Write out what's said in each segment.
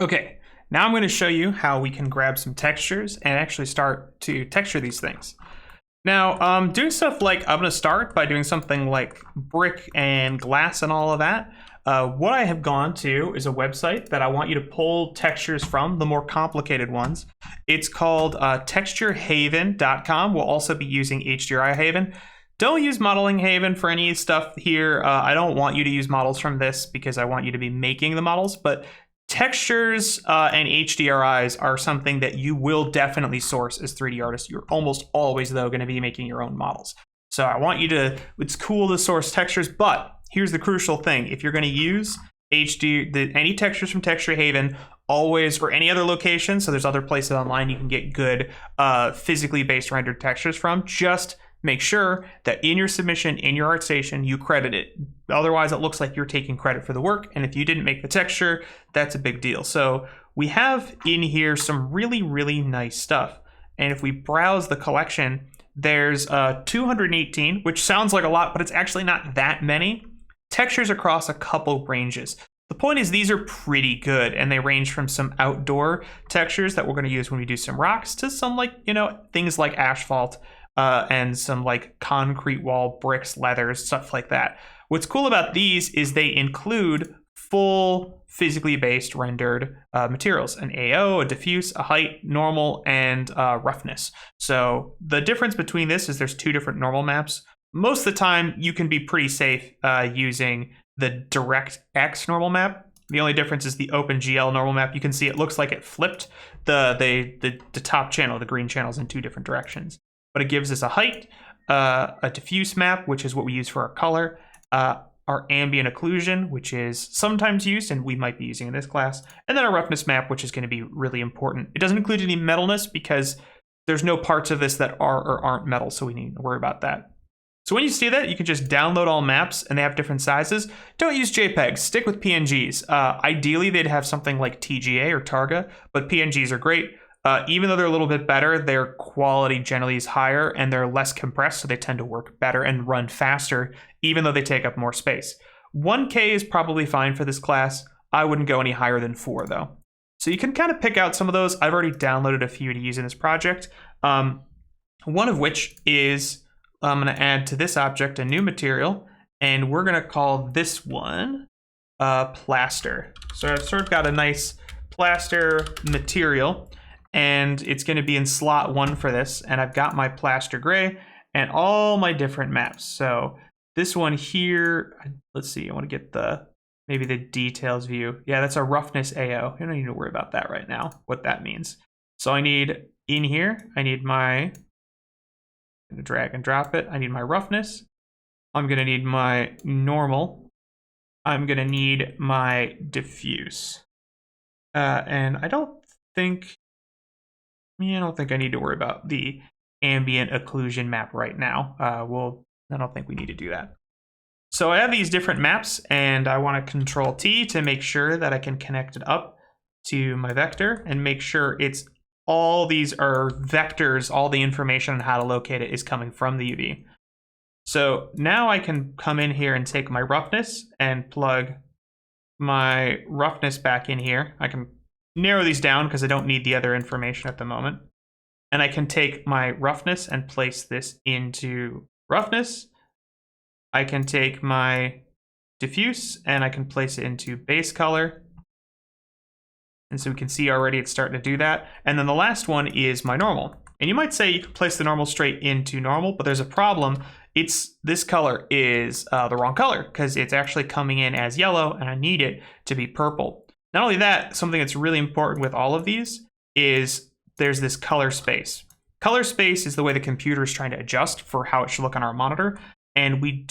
Okay, now I'm going to show you how we can grab some textures and actually start to texture these things. Now, doing stuff like, I'm going to start by doing something like brick and glass and all of that. What I have gone to is a website that I want you to pull textures from, the more complicated ones. It's called texturehaven.com. We'll also be using HDRI Haven. Don't use Modeling Haven for any stuff here. I don't want you to use models from this because I want you to be making the models, but textures and HDRIs are something that you will definitely source as 3D artists. You're almost always, though, going to be making your own models. So I want you to, it's cool to source textures, but here's the crucial thing. If you're going to use any textures from Texture Haven, always, or any other location, so there's other places online you can get good physically based rendered textures from, just make sure that in your submission, in your ArtStation, you credit it. Otherwise, it looks like you're taking credit for the work. And if you didn't make the texture, that's a big deal. So we have in here some really, really nice stuff. And if we browse the collection, there's 218, which sounds like a lot, but it's actually not that many textures across a couple ranges. The point is these are pretty good, and they range from some outdoor textures that we're going to use when we do some rocks to some, like, things like asphalt, and some like concrete wall, bricks, leathers, stuff like that. What's cool about these is they include full physically based rendered materials, an AO, a diffuse, a height, normal, and roughness. So the difference between this is there's two different normal maps. Most of the time you can be pretty safe using the DirectX normal map. The only difference is the OpenGL normal map. You can see it looks like it flipped the top channel, the green channels, in two different directions. But it gives us a height, a diffuse map, which is what we use for our color, our ambient occlusion, which is sometimes used, and we might be using in this class, and then a roughness map, which is going to be really important. It doesn't include any metalness because there's no parts of this that are or aren't metal, so we need to worry about that. So when you see that, you can just download all maps, and they have different sizes. Don't use JPEGs. Stick with PNGs. Ideally, they'd have something like TGA or Targa, but PNGs are great. Even though they're a little bit better, their quality generally is higher and they're less compressed, so they tend to work better and run faster, even though they take up more space. 1K is probably fine for this class. I wouldn't go any higher than 4, though. So you can kind of pick out some of those. I've already downloaded a few to use in this project. One of which is I'm going to add to this object a new material, and we're going to call this one plaster. So I've sort of got a nice plaster material, and it's going to be in slot 1 for this, and I've got my plaster gray and all my different maps. So this one here, let's see, I want to get maybe the details view. Yeah, that's a roughness AO. You don't need to worry about that right now, what that means. So I need in here, I need my, I'm going to drag and drop it. I need my roughness. I'm going to need my normal. I'm going to need my diffuse. And I don't think I need to worry about the ambient occlusion map right now. I don't think we need to do that. So I have these different maps, and I want to Control T to make sure that I can connect it up to my vector and make sure all these are vectors, all the information on how to locate it is coming from the UV. So now I can come in here and take my roughness and plug my roughness back in here. I can narrow these down because I don't need the other information at the moment. And I can take my roughness and place this into roughness. I can take my diffuse and I can place it into base color. And so we can see already it's starting to do that. And then the last one is my normal. And you might say you can place the normal straight into normal, but there's a problem. This color is the wrong color because it's actually coming in as yellow, and I need it to be purple. Not only that, something that's really important with all of these is there's this color space. Color space is the way the computer is trying to adjust for how it should look on our monitor. And we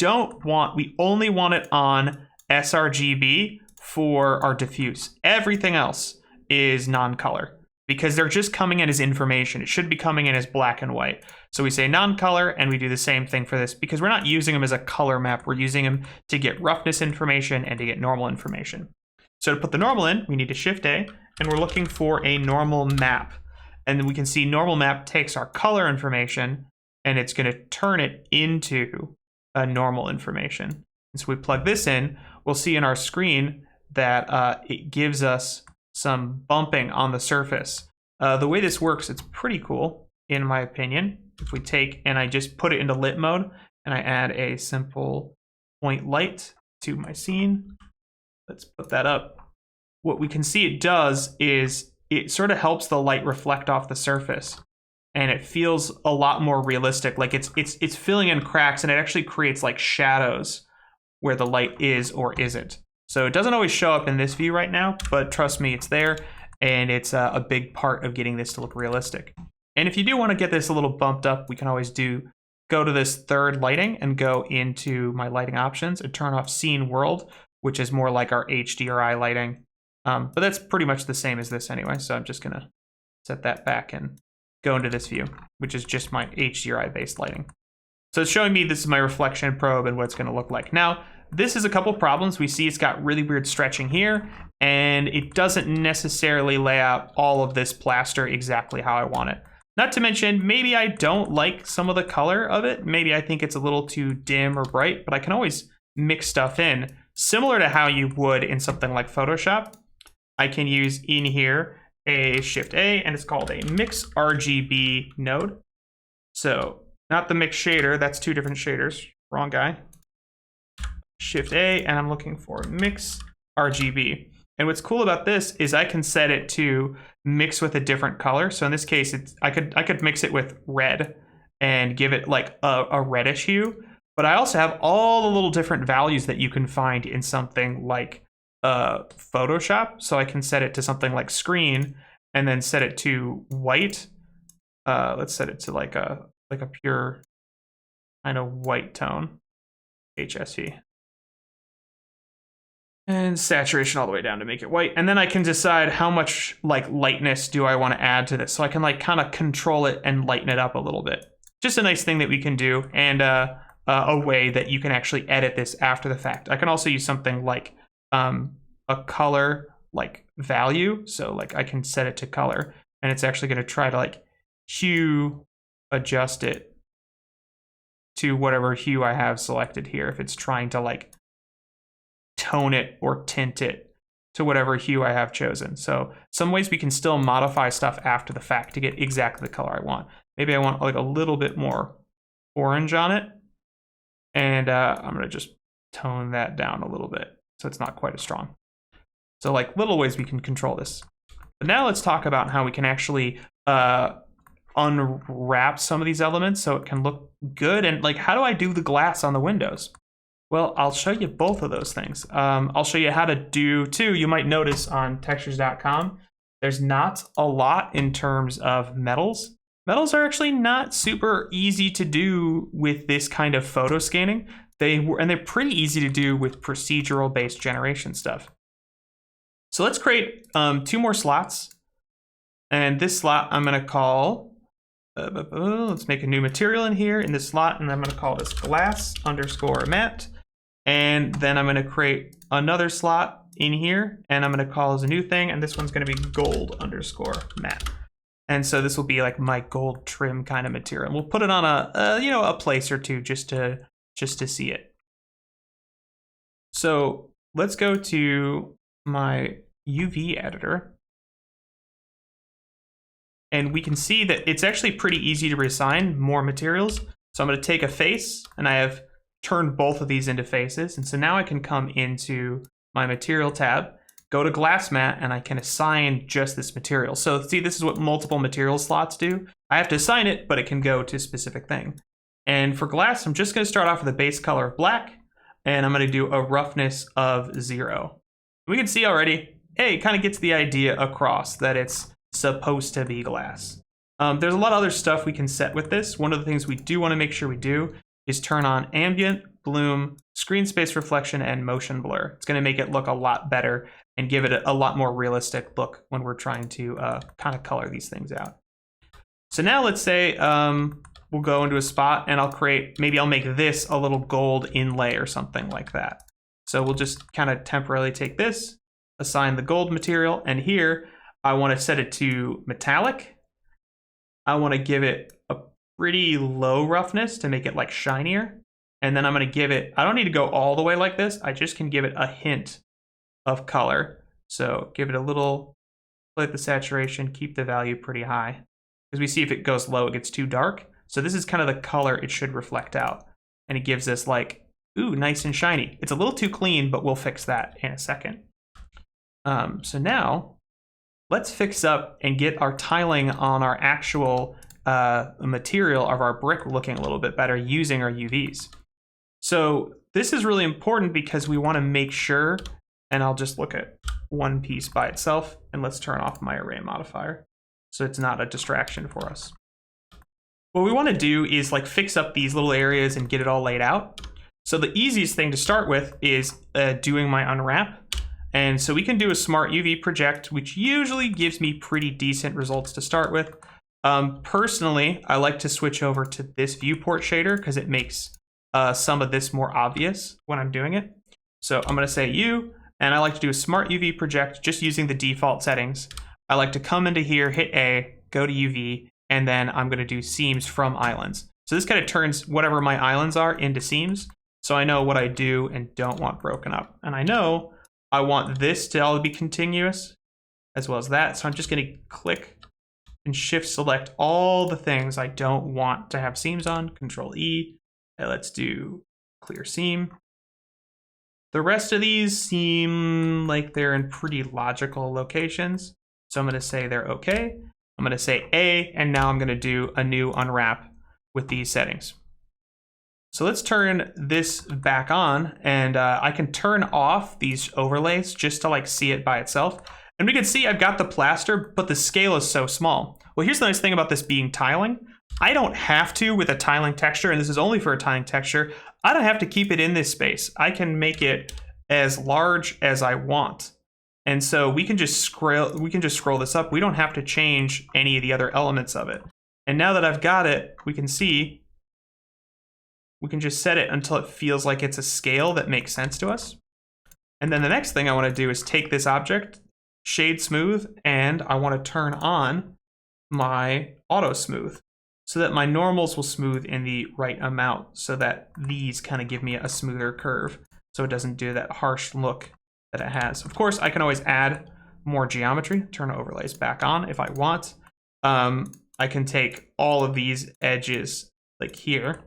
only want it on sRGB for our diffuse. Everything else is non-color because they're just coming in as information. It should be coming in as black and white. So we say non-color, and we do the same thing for this because we're not using them as a color map. We're using them to get roughness information and to get normal information. So to put the normal in, we need to Shift A, and we're looking for a normal map. And then we can see normal map takes our color information, and it's going to turn it into a normal information. And so we plug this in, we'll see in our screen that it gives us some bumping on the surface. The way this works, it's pretty cool, in my opinion. If we take and I just put it into lit mode, and I add a simple point light to my scene. Let's put that up. What we can see it does is it sort of helps the light reflect off the surface, and it feels a lot more realistic. Like it's filling in cracks, and it actually creates like shadows where the light is or isn't. So it doesn't always show up in this view right now, but trust me, it's there, and it's a big part of getting this to look realistic. And if you do want to get this a little bumped up, we can always go to this third lighting and go into my lighting options and turn off scene world, which is more like our HDRI lighting. But that's pretty much the same as this anyway. So I'm just gonna set that back and go into this view, which is just my HDRI based lighting. So it's showing me this is my reflection probe and what it's gonna look like. Now, this is a couple problems. We see it's got really weird stretching here, and it doesn't necessarily lay out all of this plaster exactly how I want it. Not to mention, maybe I don't like some of the color of it. Maybe I think it's a little too dim or bright, but I can always mix stuff in. Similar to how you would in something like Photoshop, I can use in here a Shift A, and it's called a Mix RGB node. So not the Mix shader, that's two different shaders, wrong guy. Shift A, and I'm looking for Mix RGB. And what's cool about this is I can set it to mix with a different color. So in this case, I could mix it with red and give it like a reddish hue. But I also have all the little different values that you can find in something like Photoshop. So I can set it to something like screen and then set it to white. Let's set it to like a pure kind of white tone, HSV. And saturation all the way down to make it white. And then I can decide how much like lightness do I want to add to this. So I can like kind of control it and lighten it up a little bit. Just a nice thing that we can do, and a way that you can actually edit this after the fact. I can also use something like a color like value. So like I can set it to color, and it's actually going to try to like hue adjust it to whatever hue I have selected here. If it's trying to like tone it or tint it to whatever hue I have chosen. So some ways we can still modify stuff after the fact to get exactly the color I want. Maybe I want like a little bit more orange on it, and I'm gonna just tone that down a little bit so it's not quite as strong. So like little ways we can control this. But now let's talk about how we can actually unwrap some of these elements so it can look good. And like, how do I do the glass on the windows? Well, I'll show you both of those things. I'll show you how to do too. You might notice on textures.com, there's not a lot in terms of metals. Metals are actually not super easy to do with this kind of photo scanning. They're pretty easy to do with procedural based generation stuff. So let's create 2 more slots. And this slot I'm gonna call, let's make a new material in here in this slot, and I'm gonna call this glass underscore matte. And then I'm gonna create another slot in here, and I'm gonna call as a new thing, and this one's gonna be gold underscore matte. And so this will be like my gold trim kind of material. And we'll put it on a place or two just to see it. So let's go to my UV editor. And we can see that it's actually pretty easy to reassign more materials. So I'm going to take a face, and I have turned both of these into faces. And so now I can come into my material tab, go to glass matte, and I can assign just this material. So see, this is what multiple material slots do. I have to assign it, but it can go to a specific thing. And for glass, I'm just going to start off with a base color of black, and I'm going to do a roughness of 0. We can see already, hey, it kind of gets the idea across that it's supposed to be glass. There's a lot of other stuff we can set with this. One of the things we do want to make sure we do is turn on ambient, bloom, screen space reflection, and motion blur. It's going to make it look a lot better and give it a lot more realistic look when we're trying to kind of color these things out. So now let's say we'll go into a spot, and maybe I'll make this a little gold inlay or something like that. So we'll just kind of temporarily take this, assign the gold material, and here I want to set it to metallic. I want to give it a pretty low roughness to make it like shinier. And then I'm going to give it, I don't need to go all the way like this. I just can give it a hint of color. So give it a little Split the saturation, keep the value pretty high. Because we see if it goes low, it gets too dark. So this is kind of the color it should reflect out. And it gives us like, ooh, nice and shiny. It's a little too clean, but we'll fix that in a second. So now, let's fix up and get our tiling on our actual material of our brick looking a little bit better using our UVs. So this is really important because we want to make sure, and I'll just look at one piece by itself, and let's turn off my array modifier so it's not a distraction for us. What we want to do is like fix up these little areas and get it all laid out. So the easiest thing to start with is doing my unwrap. And so we can do a smart UV project, which usually gives me pretty decent results to start with. Personally, I like to switch over to this viewport shader because it makes some of this more obvious when I'm doing it. So I'm going to say U, and I like to do a smart UV project just using the default settings. I like to come into here, hit A, go to UV, and then I'm going to do seams from islands. So this kind of turns whatever my islands are into seams. So I know what I do and don't want broken up. And I know I want this to all be continuous as well as that. So I'm just going to click and shift select all the things I don't want to have seams on. Control E. Okay, let's do clear seam. The rest of these seem like they're in pretty logical locations. So I'm going to say they're okay. I'm going to say A, and now I'm going to do a new unwrap with these settings. So let's turn this back on, and I can turn off these overlays just to like see it by itself. And we can see I've got the plaster, but the scale is so small. Well, here's the nice thing about this being tiling. I don't have to with a tiling texture, and this is only for a tiling texture. I don't have to keep it in this space. I can make it as large as I want. And so we can just scroll this up. We don't have to change any of the other elements of it. And now that I've got it, we can see we can just set it until it feels like it's a scale that makes sense to us. And then the next thing I want to do is take this object, shade smooth, and I want to turn on my auto smooth so that my normals will smooth in the right amount so that these kind of give me a smoother curve so it doesn't do that harsh look that it has. Of course, I can always add more geometry, turn overlays back on if I want. I can take all of these edges like here,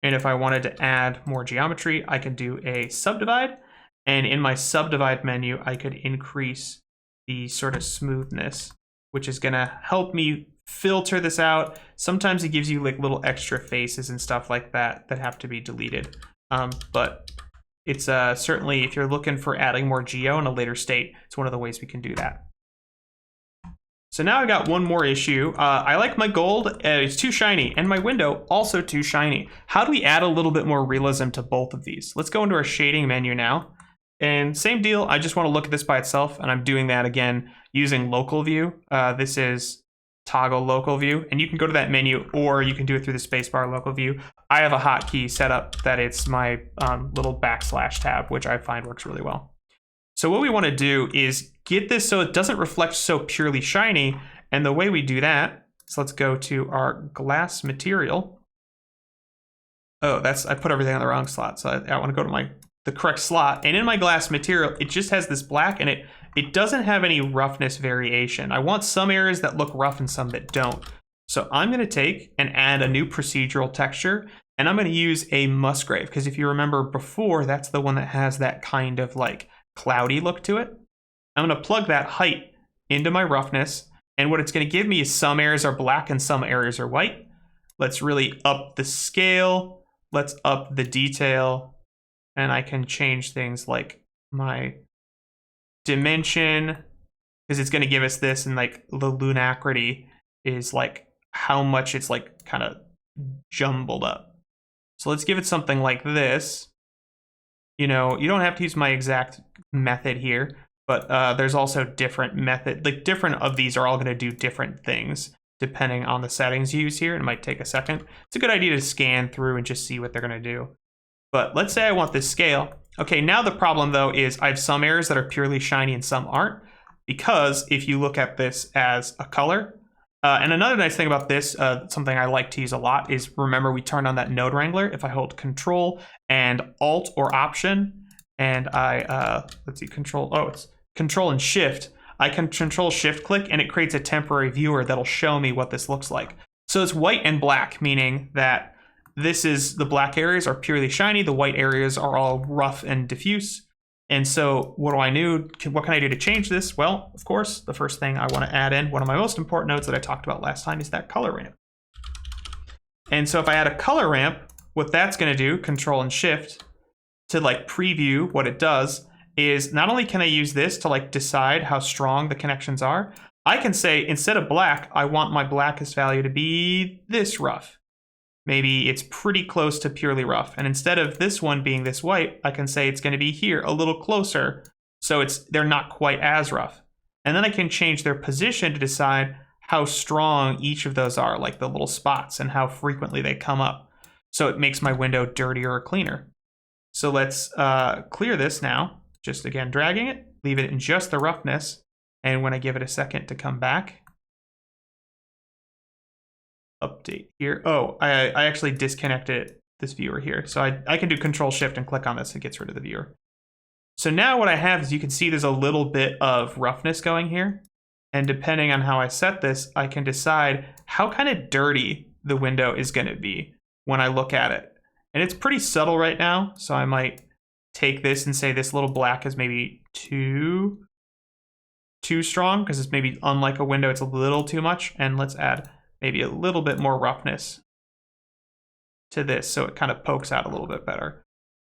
and if I wanted to add more geometry, I can do a subdivide, and in my subdivide menu, I could increase the sort of smoothness, which is gonna help me filter this out. Sometimes it gives you like little extra faces and stuff like that that have to be deleted. But it's certainly, if you're looking for adding more geo in a later state, it's one of the ways we can do that. So now I got one more issue. I like my gold, it's too shiny, and my window also too shiny. How do we add a little bit more realism to both of these? Let's go into our shading menu now. And same deal, I just want to look at this by itself, and I'm doing that again using local view. This is toggle local view, and you can go to that menu, or you can do it through the spacebar local view. I have a hotkey set up that it's my little backslash tab, which I find works really well. So what we want to do is get this so it doesn't reflect so purely shiny, and the way we do that, so let's go to our glass material. Oh, I put everything on the wrong slot, so I want to go to the correct slot, and in my glass material, it just has this black in it. It doesn't have any roughness variation. I want some areas that look rough and some that don't. So I'm going to take and add a new procedural texture, and I'm going to use a Musgrave, because if you remember before, that's the one that has that kind of like cloudy look to it. I'm going to plug that height into my roughness, and what it's going to give me is some areas are black and some areas are white. Let's really up the scale. Let's up the detail, and I can change things like my dimension, because it's going to give us this, and like the lunacrity is like how much it's like kind of jumbled up. So let's give it something like this. You know, you don't have to use my exact method here, but there's also different method, like different of these are all going to do different things depending on the settings you use here. It might take a second. It's a good idea to scan through and just see what they're going to do. But let's say I want this scale. Okay, now the problem though is I have some areas that are purely shiny and some aren't, because if you look at this as a color, and another nice thing about this, something I like to use a lot is, remember we turned on that node wrangler. If I hold Control and Alt or Option, and I, let's see, it's Control and Shift, I can control shift click and it creates a temporary viewer that'll show me what this looks like. So it's white and black, meaning that this is the black areas are purely shiny, the white areas are all rough and diffuse. And so what do I do? What can I do to change this? Well, of course, the first thing I want to add in, one of my most important nodes that I talked about last time, is that color ramp. And so if I add a color ramp, what that's going to do, control and shift, to like preview what it does, is not only can I use this to like decide how strong the connections are, I can say instead of black, I want my blackest value to be this rough. Maybe it's pretty close to purely rough. And instead of this one being this white, I can say it's going to be here a little closer. So they're not quite as rough. And then I can change their position to decide how strong each of those are, like the little spots and how frequently they come up. So it makes my window dirtier or cleaner. So let's clear this now. Just again, dragging it, leave it in just the roughness. And when I give it a second to come back, update here. Oh, I actually disconnected this viewer here. So I can do Control Shift and click on this. It gets rid of the viewer. So now what I have is you can see there's a little bit of roughness going here. And depending on how I set this, I can decide how kind of dirty the window is going to be when I look at it. And it's pretty subtle right now. So I might take this and say this little black is maybe too strong because it's maybe unlike a window. It's a little too much. And let's add maybe a little bit more roughness to this so it kind of pokes out a little bit better.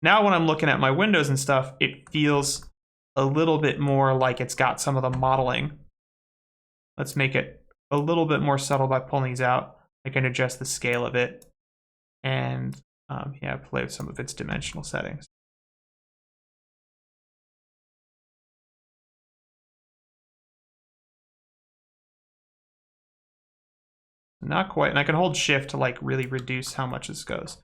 Now when I'm looking at my windows and stuff, it feels a little bit more like it's got some of the modeling. Let's make it a little bit more subtle by pulling these out. I can adjust the scale of it and yeah, play with some of its dimensional settings. Not quite, and I can hold shift to like really reduce how much this goes.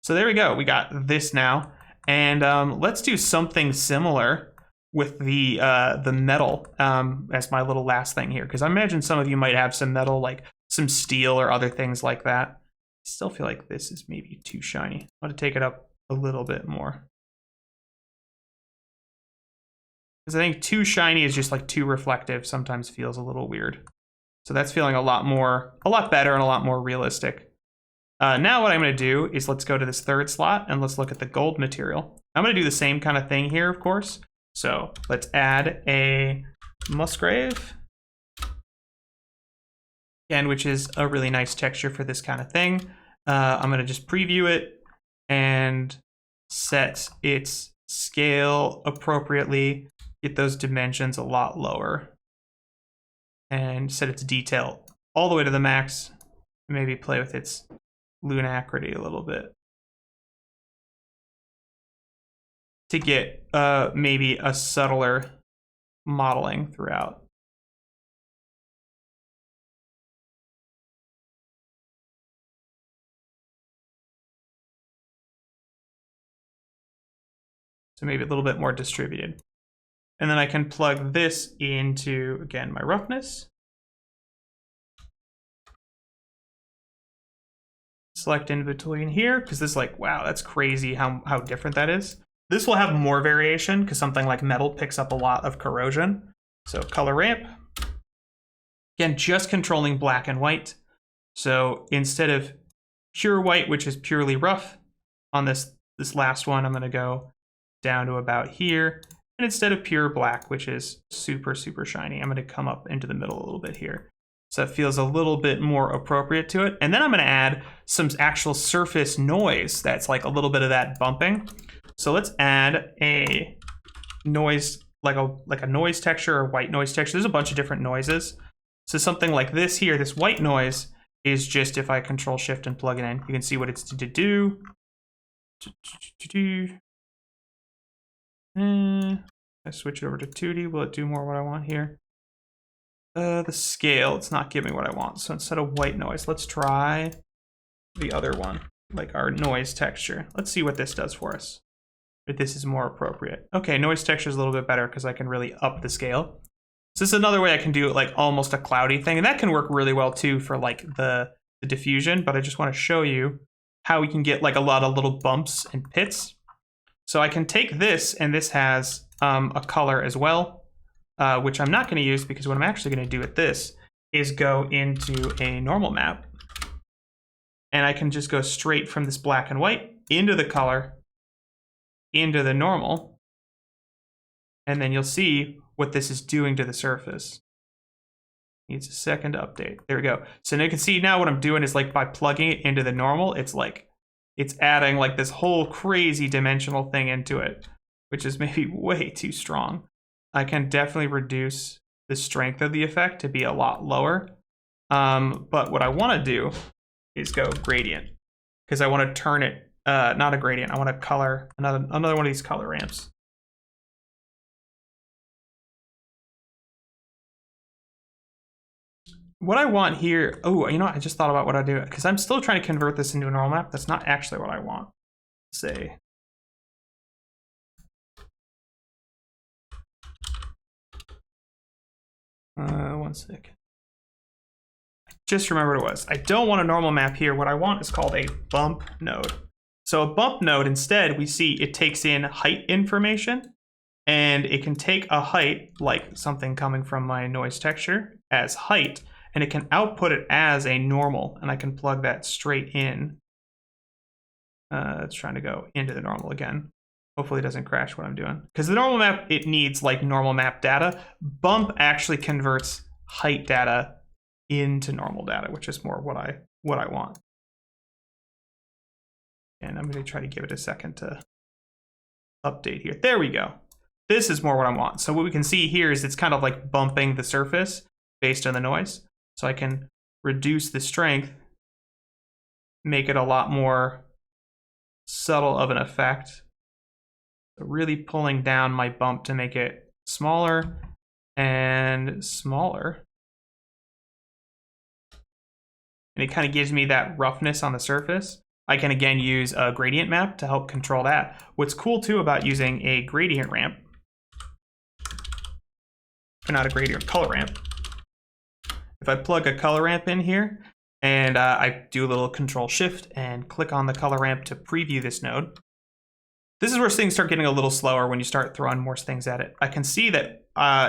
So there we go, we got this now. And let's do something similar with the metal as my little last thing here, because I imagine some of you might have some metal, like some steel or other things like that. I still feel like this is maybe too shiny. I want to take it up a little bit more. Because I think too shiny is just like too reflective, sometimes feels a little weird. So that's feeling a lot better and a lot more realistic. Now what I'm going to do is let's go to this third slot and let's look at the gold material. I'm going to do the same kind of thing here, of course. So let's add a Musgrave, again, which is a really nice texture for this kind of thing. I'm going to just preview it and set its scale appropriately, get those dimensions a lot lower, and set its detail all the way to the max. Maybe play with its lunacrity a little bit to get maybe a subtler modeling throughout. So maybe a little bit more distributed. And then I can plug this into, again, my roughness. Select in between here, because this is like, wow, that's crazy how different that is. This will have more variation because something like metal picks up a lot of corrosion. So color ramp. Again, just controlling black and white. So instead of pure white, which is purely rough, on this last one, I'm going to go down to about here. And instead of pure black, which is super, super shiny, I'm going to come up into the middle a little bit here. So it feels a little bit more appropriate to it. And then I'm going to add some actual surface noise that's like a little bit of that bumping. So let's add a noise, like a noise texture or white noise texture. There's a bunch of different noises. So something like this here, this white noise is just if I control shift and plug it in, you can see what it's to do. I switch it over to 2D. Will it do more what I want here? The scale, it's not giving me what I want. So instead of white noise, let's try the other one, like our noise texture. Let's see what this does for us. If this is more appropriate. Okay, noise texture is a little bit better because I can really up the scale. So this is another way I can do it, like almost a cloudy thing. And that can work really well too for like the diffusion, but I just want to show you how we can get like a lot of little bumps and pits. So I can take this, and this has a color as well. which I'm not going to use because what I'm actually going to do with this is go into a normal map. And I can just go straight from this black and white into the color, into the normal. And then you'll see what this is doing to the surface. Needs a second to update. There we go. So now you can see now what I'm doing is like by plugging it into the normal, it's adding like this whole crazy dimensional thing into it, which is maybe way too strong. I can definitely reduce the strength of the effect to be a lot lower. But what I want to do is go gradient, because I want to turn it, not a gradient, I want to color another one of these color ramps. What I want here, oh, you know what? I just thought about what I do, because I'm still trying to convert this into a normal map. That's not actually what I want. Say, one sec. I just remember what it was. I don't want a normal map here. What I want is called a bump node. So a bump node, instead, we see it takes in height information, and it can take a height, like something coming from my noise texture, as height, and it can output it as a normal, and I can plug that straight in. It's trying to go into the normal again. Hopefully it doesn't crash what I'm doing. Because the normal map, it needs like normal map data. Bump actually converts height data into normal data, which is more what I want. And I'm going to try to give it a second to update here. There we go. This is more what I want. So what we can see here is it's kind of like bumping the surface based on the noise. So I can reduce the strength, make it a lot more subtle of an effect. So really pulling down my bump to make it smaller and smaller. And it kind of gives me that roughness on the surface. I can again use a gradient map to help control that. What's cool too about using a gradient ramp, or not a gradient, color ramp. If I plug a color ramp in here and I do a little control shift and click on the color ramp to preview this node, this is where things start getting a little slower when you start throwing more things at it. I can see that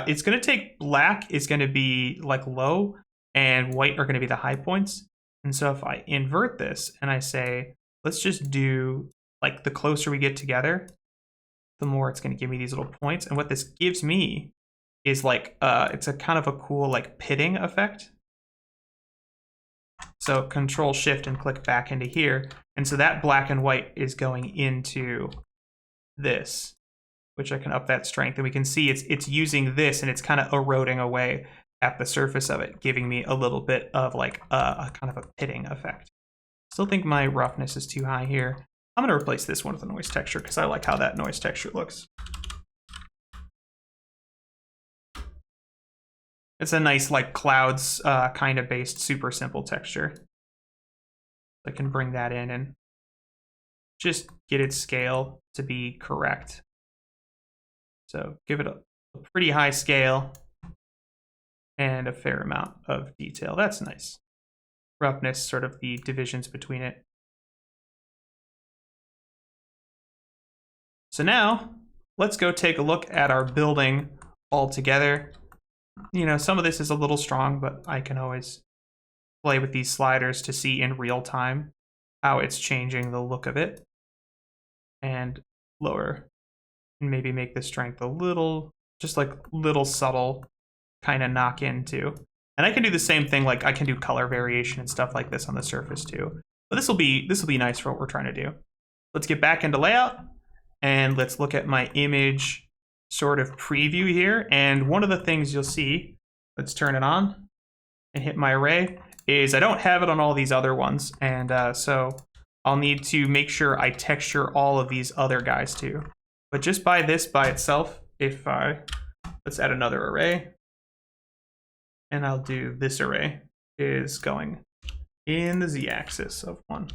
it's going to take black is going to be like low and white are going to be the high points. And so if I invert this and I say, let's just do like the closer we get together, the more it's going to give me these little points. And what this gives me is like, it's a kind of a cool like pitting effect. So control shift and click back into here. And so that black and white is going into this, which I can up that strength. And we can see it's using this and it's kind of eroding away at the surface of it, giving me a little bit of like a kind of a pitting effect. Still think my roughness is too high here. I'm gonna replace this one with a noise texture because I like how that noise texture looks. It's a nice like clouds kind of based super simple texture. I can bring that in and just get its scale to be correct. So give it a pretty high scale and a fair amount of detail. That's nice. Roughness, sort of the divisions between it. So now let's go take a look at our building all together. You know, some of this is a little strong, but I can always play with these sliders to see in real time how it's changing the look of it. And lower, and maybe make the strength a little, just like little subtle kind of knock in too. And I can do the same thing, like I can do color variation and stuff like this on the surface too. But this will be nice for what we're trying to do. Let's get back into layout and let's look at my image sort of preview here. And one of the things you'll see, let's turn it on and hit my array, is I don't have it on all these other ones. And so I'll need to make sure I texture all of these other guys too. But just by this by itself, if let's add another array. And I'll do this array is going in the z-axis of 1.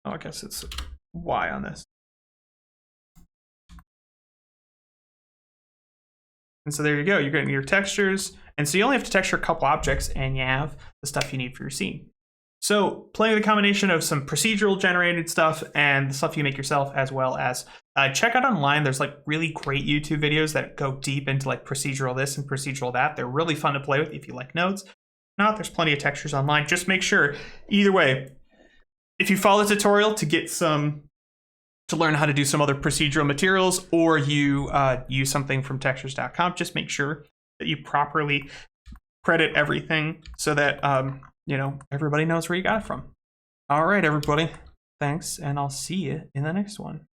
Oh, I guess it's y on this. And so there you go, you're getting your textures. And so you only have to texture a couple objects and you have the stuff you need for your scene. So playing the combination of some procedural generated stuff and the stuff you make yourself, as well as check out online. There's like really great YouTube videos that go deep into like procedural this and procedural that. They're really fun to play with if you like nodes. If not, there's plenty of textures online. Just make sure, either way, if you follow the tutorial to learn how to do some other procedural materials, or you use something from textures.com, just make sure that you properly credit everything so that you know, everybody knows where you got it from. All right, everybody. Thanks, and I'll see you in the next one.